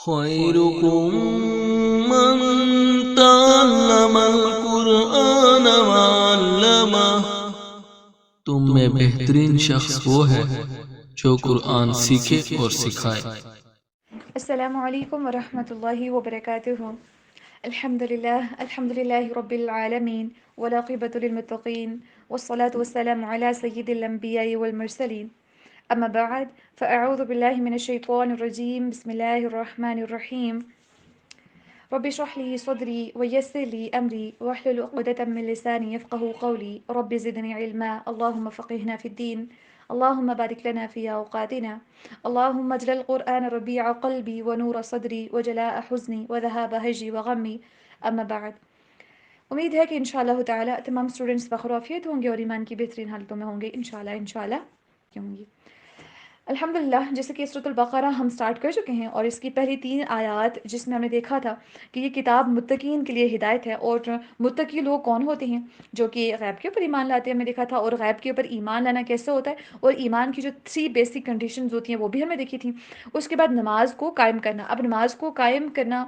خيركم من تعلم القرآن وعلمه، تم میں بہترین شخص وہ ہے جو قرآن سیکھے اور سکھائے۔ السلام علیکم ورحمۃ اللہ وبرکاتہ۔ الحمد للہ رب العالمین والعاقبۃ للمتقین والصلاة والسلام علی سید الانبیاء والمرسلین، اما بعد فاعوذ باللہ من الشیطان الرجیم، بسم اللہ الرحمن الرحیم۔ رب اشرح لي صدري ويسر لي أمري واحلل عقدة من لساني يفقهوا قولي رب زدني علما اللهم فقهنا في الدين اللهم بارك لنا في أوقاتنا اللهم اجعل القرآن ربيع قلبي ونور صدري وجلاء حزني وذهاب هجي وغمي، اما بعد۔ امید ہے کہ انشاءاللہ تعالی تمام اسٹوڈنٹس بخیر و عافیت ہوں گے اور ایمان کی بہترین حالتوں میں ہوں گے انشاءاللہ ہوں گی۔ الحمدللہ، جیسے کہ سورۃ البقرہ ہم سٹارٹ کر چکے ہیں اور اس کی پہلی 3 آیات جس میں ہم نے دیکھا تھا کہ یہ کتاب متقین کے لیے ہدایت ہے، اور متقی لوگ کون ہوتے ہیں جو کہ غیب کے اوپر ایمان لاتے ہیں، ہم نے دیکھا تھا، اور غیب کے اوپر ایمان لانا کیسے ہوتا ہے، اور ایمان کی جو 3 بیسک کنڈیشنز ہوتی ہیں وہ بھی ہم نے دیکھی تھیں۔ اس کے بعد نماز کو قائم کرنا، اب نماز کو قائم کرنا،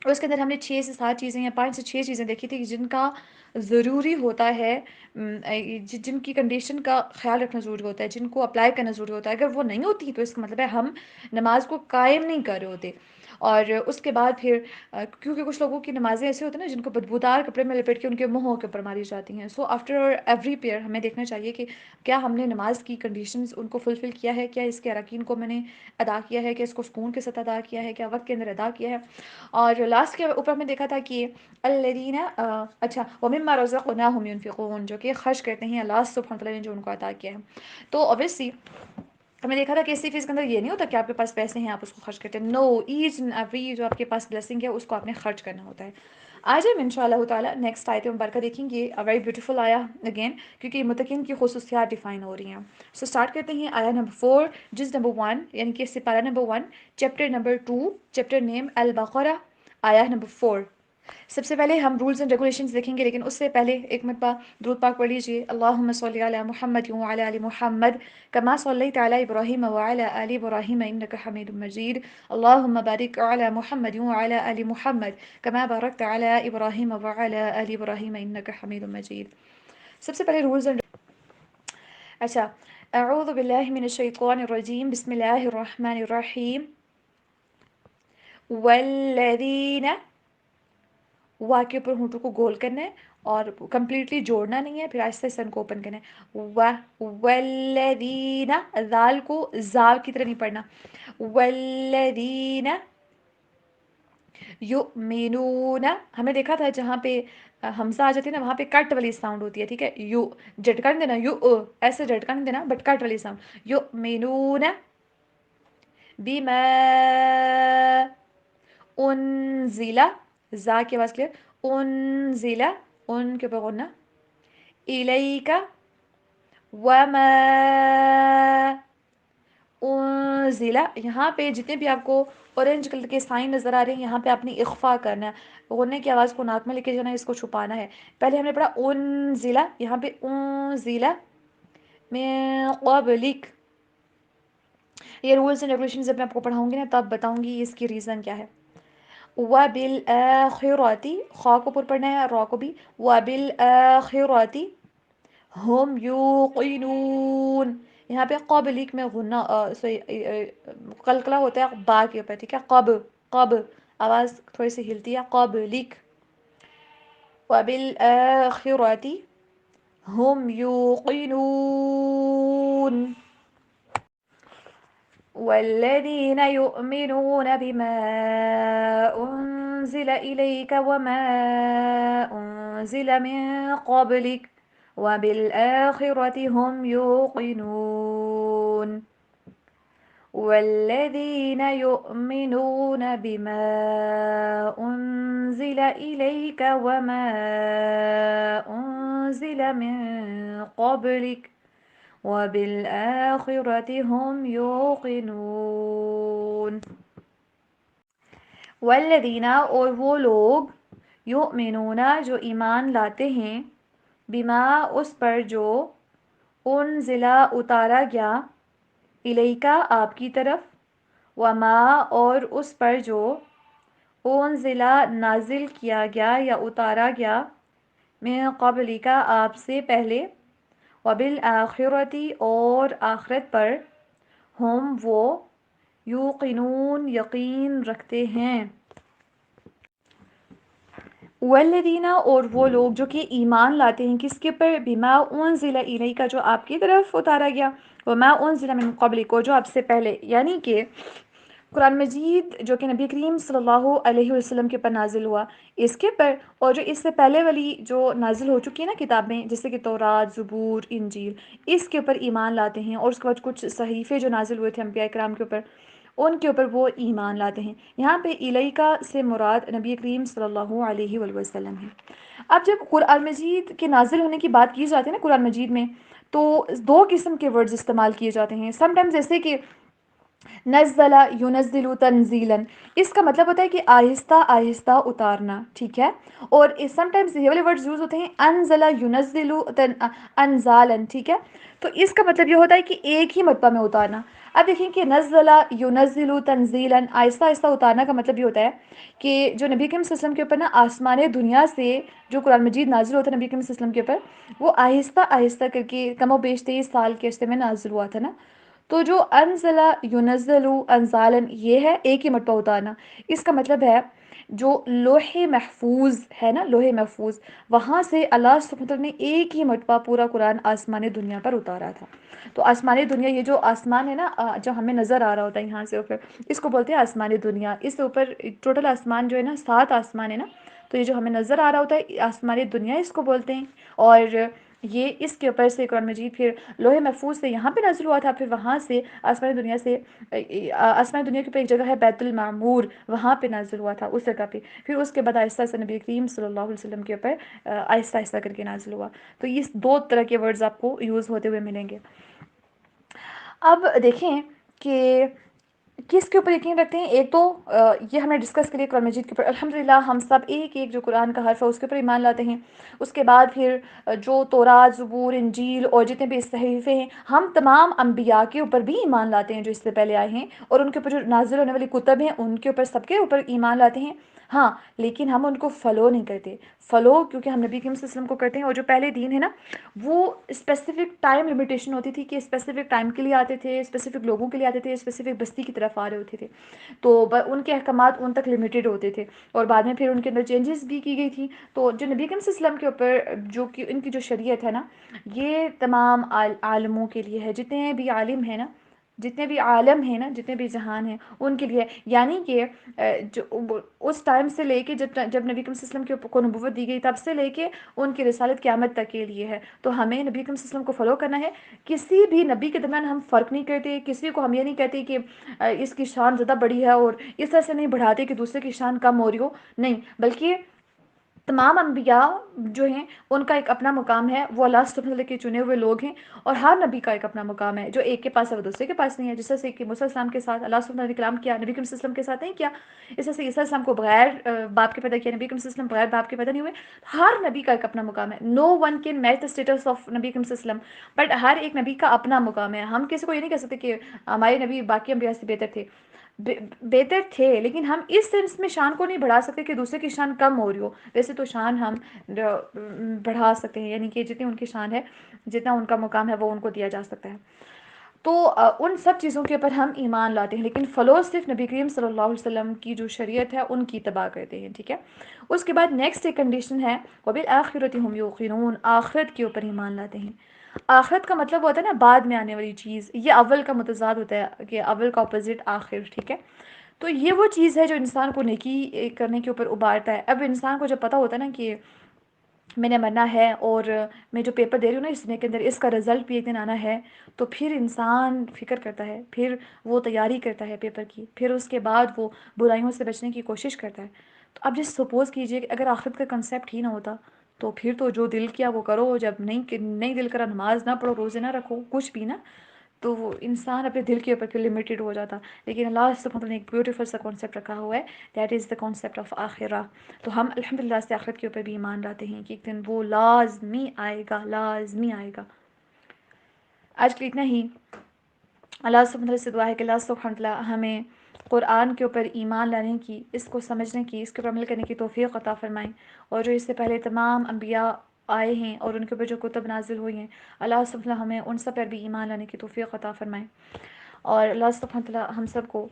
اور اس کے اندر ہم نے 6 سے 7 چیزیں یا 5 سے 6 چیزیں دیکھی تھی جن کا ضروری ہوتا ہے، جن کی کنڈیشن کا خیال رکھنا ضروری ہوتا ہے، جن کو اپلائی کرنا ضروری ہوتا ہے۔ اگر وہ نہیں ہوتی تو اس کا مطلب ہے ہم نماز کو قائم نہیں کر رہے ہوتے۔ اور اس کے بعد پھر کیونکہ کچھ لوگوں کی نمازیں ایسے ہوتی ہیں نا جن کو بدبودار کپڑے میں لپیٹ کے ان کے منہوں کے اوپر ماری جاتی ہیں، سو آفٹر ایوری پیئر ہمیں دیکھنا چاہیے کہ کیا ہم نے نماز کی کنڈیشنز ان کو فلفل کیا ہے، کیا اس کے اراکین کو میں نے ادا کیا ہے، کیا اس کو سکون کے ساتھ ادا کیا ہے، کیا وقت کے اندر ادا کیا ہے۔ اور لاسٹ کے اوپر ہم نے دیکھا تھا کہ الذین ومما رزقناہم ینفقون، جو کہ خرچ کرتے ہیں اللہ سبحانہ وتعالی نے جو ان کو عطا کیا ہے۔ تو اوبیسلی ہم نے دیکھا تھا کہ اسی فیس کے اندر یہ نہیں ہوتا کہ آپ کے پاس پیسے ہیں آپ اس کو خرچ کرتے ہیں، نو، ایچ اینڈ ایوری جو آپ کے پاس بلیسنگ ہے اس کو آپ نے خرچ کرنا ہوتا ہے۔ آج ہم انشاءاللہ تعالیٰ نیکسٹ آیت مبارکہ دیکھیں گے، ویری بیوٹیفل آیا اگین، کیونکہ متقین کی خصوصیات ڈیفائن ہو رہی ہیں۔ سو اسٹارٹ کرتے ہیں آیا نمبر 4، جز نمبر 1، یعنی کہ سپارہ نمبر 1، چیپٹر نمبر 2، چیپٹر نیم البقرہ، آیا نمبر 4۔ سب سے پہلے ہم رولز اینڈ ریگولیشنز دیکھیں گے، لیکن اس سے پہلے ایک مرتبہ درود پاک پڑھ لیجیے۔ اللہم صلی علی محمد وعلی آل محمد کما صلیت علی ابراہیم وعلی آل ابراہیم انک حمید مجید، اللہم بارک علی محمد وعلی آل محمد کما بارکت علی ابراہیم وعلی آل ابراہیم انک حمید مجید۔ سب سے پہلے رولز اینڈ اچھا، اعوذ باللہ من الشیطان الرجیم، بسم اللہ الرحمن الرحیم۔ والذین، وا کے اوپر ہونٹوں کو گول کرنا ہے اور کمپلیٹلی جوڑنا نہیں ہے، پھر آہستہ سے ان کو اوپن کرنا ہے۔ والذین، ذال کو زا کی طرح نہیں پڑھنا۔ والذین یؤمنون، ہم نے دیکھا تھا جہاں پہ حمزہ آ جاتی ہے نا وہاں پہ کٹ والی ساؤنڈ ہوتی ہے، ٹھیک ہے، یو جھٹکا نہیں دینا، یو ایسے جھٹکا نہیں دینا بٹ کٹ والی ساؤنڈ۔ یؤمنون بما انزل، زا کی آواز کلیئر، انزل، ان کے اوپر غنہ، الیک وما انزل، یہاں پہ جتنے بھی آپ کو اورنج کلر کے سائن نظر آ رہے ہیں یہاں پہ آپ نے اخفا کرنا ہے، غنے کی آواز کو ناک میں لے کے جانا ہے، اس کو چھپانا ہے۔ پہلے ہم نے پڑھا انزل، یہاں پہ انزل من قبلک۔ یہ رولز اینڈ ریگولیشن جب میں آپ کو پڑھاؤں گی نا تب بتاؤں گی اس کی ریزن کیا ہے۔ وبالآخرۃ، خا کو پر پڑھنا ہے، را کو بھی، وبالآخرۃ ہم یوقنون، یہاں پہ قبلک میں غنہ قلقلہ ہوتا ہے با کے اوپر، ٹھیک ہے، قب آواز تھوڑی سی ہلتی ہے، قبلک۔ وبالآخرۃ ہم یوقنون والذین یؤمنون بما انزل الیک وما انزل من قبلک وبالآخرۃ هم یوقنون والذین یؤمنون بما انزل الیک وما انزل من قبلک وبالآخرۃ هم یوقنون۔ والذین، اور وہ لوگ، یؤمنون جو ایمان لاتے ہیں، بما اس پر جو، انزلا اتارا گیا، الیکا آپ کی طرف، وما اور اس پر جو انزلہ نازل کیا گیا یا اتارا گیا من قبل کا آپ سے پہلے وبالآخرتی اور آخرت پر ہم وہ یوقنون یقین رکھتے ہیں والذین اور وہ لوگ جو کہ ایمان لاتے ہیں کس کے پر بما انزل الیک جو آپ کی طرف اتارا گیا وما انزل من قبلک جو آپ سے پہلے، یعنی کہ قرآن مجید جو کہ نبی کریم صلی اللہ علیہ وسلم کے پر نازل ہوا اس کے پر، اور جو اس سے پہلے والی جو نازل ہو چکی ہے نا کتابیں جیسے کہ تورات، زبور، انجیل، اس کے اوپر ایمان لاتے ہیں، اور اس کے بعد کچھ صحیفے جو نازل ہوئے تھے انبیاء کرام کے اوپر ان کے اوپر وہ ایمان لاتے ہیں۔ یہاں پہ الیکا سے مراد نبی کریم صلی اللہ علیہ وآلہ وسلم ہے۔ اب جب قرآن مجید کے نازل ہونے کی بات کی جاتی ہے نا قرآن مجید میں، تو دو قسم کے ورڈز استعمال کیے جاتے ہیں۔ سم ٹائمز جیسے کہ نزل ینزل تنزیلا، اس کا مطلب ہوتا ہے کہ آہستہ آہستہ اتارنا، ٹھیک ہے، اور سم ٹائمز یہ والے ورڈز یوز ہوتے ہیں انزل ینزل انزالا، ٹھیک ہے، تو اس کا مطلب یہ ہوتا ہے کہ ایک ہی مرتبہ میں اتارنا۔ اب دیکھیں کہ نزل ینزل تنزیلا، آہستہ آہستہ اتارنا کا مطلب یہ ہوتا ہے کہ جو نبی کریم صلی اللہ علیہ وسلم کے اوپر نا آسمان دنیا سے جو قرآن مجید نازل ہوتا ہے نبی کریم صلی اللہ علیہ وسلم کے اوپر، وہ آہستہ آہستہ کر کے کم و بیش 23 سال کے عرصے میں نازل ہوا تھا نا۔ تو جو انزلہ ینزل انزالن یہ ہے ایک ہی مرتبہ اتارنا، اس کا مطلب ہے جو لوح محفوظ ہے نا، لوح محفوظ، وہاں سے اللہ سبحانہ وتعالیٰ نے ایک ہی مرتبہ پورا قرآن آسمان دنیا پر اتارا تھا۔ تو آسمان دنیا، یہ جو آسمان ہے نا جو ہمیں نظر آ رہا ہوتا ہے یہاں سے اوپر، اس کو بولتے ہیں آسمان دنیا۔ اس سے اوپر ٹوٹل آسمان جو ہے نا 7 آسمان ہے نا، تو یہ جو ہمیں نظر آ رہا ہوتا ہے آسمان دنیا اس کو بولتے ہیں، اور یہ اس کے اوپر سے قرآن مجید پھر لوح محفوظ سے یہاں پہ نازل ہوا تھا، پھر وہاں سے آسمان دنیا سے آسمان دنیا کے اوپر ایک جگہ ہے بیت المعمور، وہاں پہ نازل ہوا تھا اس جگہ پہ، پھر اس کے بعد آہستہ آہستہ نبی کریم صلی اللہ علیہ وسلم کے اوپر آہستہ آہستہ کر کے نازل ہوا۔ تو یہ 2 طرح کے ورڈز آپ کو یوز ہوتے ہوئے ملیں گے۔ اب دیکھیں کہ کس کے اوپر یقین رکھتے ہیں۔ ایک تو یہ ہم نے ڈسکس کری قرآن مجید کے اوپر، الحمدللہ ہم سب ایک ایک جو قرآن کا حرف ہے اس کے اوپر ایمان لاتے ہیں۔ اس کے بعد پھر جو تورات، زبور، انجیل اور جتنے بھی صحیفے ہیں، ہم تمام انبیاء کے اوپر بھی ایمان لاتے ہیں جو اس سے پہلے آئے ہیں، اور ان کے اوپر جو نازل ہونے والی کتب ہیں ان کے اوپر سب کے اوپر ایمان لاتے ہیں۔ ہاں، لیکن ہم ان کو فالو نہیں کرتے۔ فالو کیونکہ ہم نبی کریم صلی اللہ علیہ وسلم کو کرتے ہیں، اور جو پہلے دین ہے نا وہ اسپیسیفک ٹائم لمیٹیشن ہوتی تھی کہ اسپیسیفک ٹائم کے لیے آتے تھے، اسپیسیفک لوگوں کے لیے آتے تھے، اسپیسیفک بستی کی طرف آ رہے ہوتے تھے، تو ان کے احکامات ان تک لمیٹیڈ ہوتے تھے، اور بعد میں پھر ان کے اندر چینجز بھی کی گئی تھی۔ تو جو نبی کریم صلی اللہ علیہ وسلم کے اوپر جو کہ ان کی جو شریعت ہے نا، یہ تمام عالموں کے لیے ہے، جتنے بھی عالم ہیں نا، جتنے بھی عالم ہیں نا، جتنے بھی جہان ہیں ان کے لیے، یعنی کہ جو اس ٹائم سے لے کے جب نبی کریم صلی اللہ علیہ وسلم کے اوپر کو نبوت دی گئی تب سے لے کے ان کی رسالت قیامت تک کے لیے ہے۔ تو ہمیں نبی کریم صلی اللہ علیہ وسلم کو فالو کرنا ہے۔ کسی بھی نبی کے درمیان ہم فرق نہیں کرتے، کسی کو ہم یہ نہیں کہتے کہ اس کی شان زیادہ بڑی ہے، اور اس طرح سے نہیں بڑھاتے کہ دوسرے کی شان کم ہو رہی ہو، نہیں، بلکہ تمام انبیاء جو ہیں ان کا ایک اپنا مقام ہے، وہ اللہ سبحانہ وتعالیٰ کے چنے ہوئے لوگ ہیں، اور ہر نبی کا ایک اپنا مقام ہے، جو ایک کے پاس ہے وہ دوسرے کے پاس نہیں ہے۔ جس طرح سے کہ موسیٰ علیہ السلام کے ساتھ اللہ سبحانہ وتعالیٰ نے کلام کیا، نبی کریم صلی اللہ علیہ وسلم کے ساتھ نہیں کیا۔ اس طرح سے عیسیٰ علیہ السلام کو بغیر باپ کے پیدا کیا، نبی کریم صلی اللہ علیہ وسلم بغیر باپ کے پیدا نہیں ہوئے۔ ہر نبی کا ایک اپنا مقام ہے۔ No one can match the status of نبی کریم صلی اللہ علیہ وسلم، بٹ ہر ایک نبی کا اپنا مقام ہے۔ ہم کسی کو یہ نہیں کہہ سکتے کہ ہمارے نبی باقی انبیاء سے بہتر تھے، بہتر تھے، لیکن ہم اس سینس میں شان کو نہیں بڑھا سکتے کہ دوسرے کی شان کم ہو رہی ہو۔ ویسے تو شان ہم بڑھا سکتے ہیں، یعنی کہ جتنی ان کی شان ہے، جتنا ان کا مقام ہے وہ ان کو دیا جا سکتا ہے۔ تو ان سب چیزوں کے اوپر ہم ایمان لاتے ہیں، لیکن فالو صرف نبی کریم صلی اللہ علیہ وسلم کی جو شریعت ہے ان کی اتباع کرتے ہیں، ٹھیک ہے۔ اس کے بعد نیکسٹ ایک کنڈیشن ہے وبالآخرۃ ہم یوقنون، آخرت کے اوپر ایمان لاتے ہیں۔ آخرت کا مطلب ہوتا ہے نا بعد میں آنے والی چیز، یہ اول کا متضاد ہوتا ہے کہ اول کا اپوزٹ آخر، ٹھیک ہے۔ تو یہ وہ چیز ہے جو انسان کو نیکی کرنے کے اوپر ابھارتا ہے۔ اب انسان کو جب پتہ ہوتا ہے نا کہ میں نے مرنا ہے، اور میں جو پیپر دے رہی ہوں نا اس دن کے اندر اس کا رزلٹ بھی ایک دن آنا ہے، تو پھر انسان فکر کرتا ہے، پھر وہ تیاری کرتا ہے پیپر کی، پھر اس کے بعد وہ برائیوں سے بچنے کی کوشش کرتا ہے۔ تو اب جس سپوز کیجئے کہ اگر آخرت کا کنسیپٹ ہی نہ ہوتا تو پھر تو جو دل کیا وہ کرو، جب نہیں دل کرا نماز نہ پڑھو، روزے نہ رکھو، کچھ بھی نا، تو وہ انسان اپنے دل کے اوپر پھر لمیٹیڈ ہو جاتا۔ لیکن اللہ سبحانہ وتعالیٰ نے ایک بیوٹیفل سا کانسیپٹ رکھا ہوا ہے، that is the concept of آخرہ۔ تو ہم الحمدللہ سے آخرت کے اوپر بھی ایمان لاتے ہیں کہ ایک دن وہ لازمی آئے گا، لازمی آئے گا۔ آج کے لیے اتنا ہی۔ اللہ سبحانہ وتعالیٰ سے دعا ہے کہ اللہ سبحانہ وتعالیٰ ہمیں قرآن کے اوپر ایمان لانے کی، اس کو سمجھنے کی، اس کے اوپر عمل کرنے کی توفیق عطا فرمائیں، اور جو اس سے پہلے تمام انبیاء آئے ہیں اور ان کے اوپر جو کتب نازل ہوئی ہیں، اللہ سبحانہ وتعالی ہمیں ان سب پر بھی ایمان لانے کی توفیق عطا فرمائیں، اور اللہ سبحانہ وتعالی ہم سب کو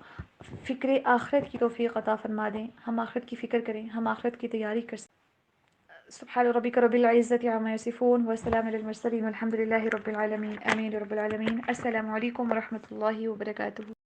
فکر آخرت کی توفیق عطا فرما دیں، ہم آخرت کی فکر کریں، ہم آخرت کی تیاری کر سکیں۔ سبحان ربک رب العزت عما یصفون وسلام علی المرسلین والحمد للہ رب العالمین، آمین رب العالمین۔ السلام علیکم ورحمۃ اللہ وبرکاتہ۔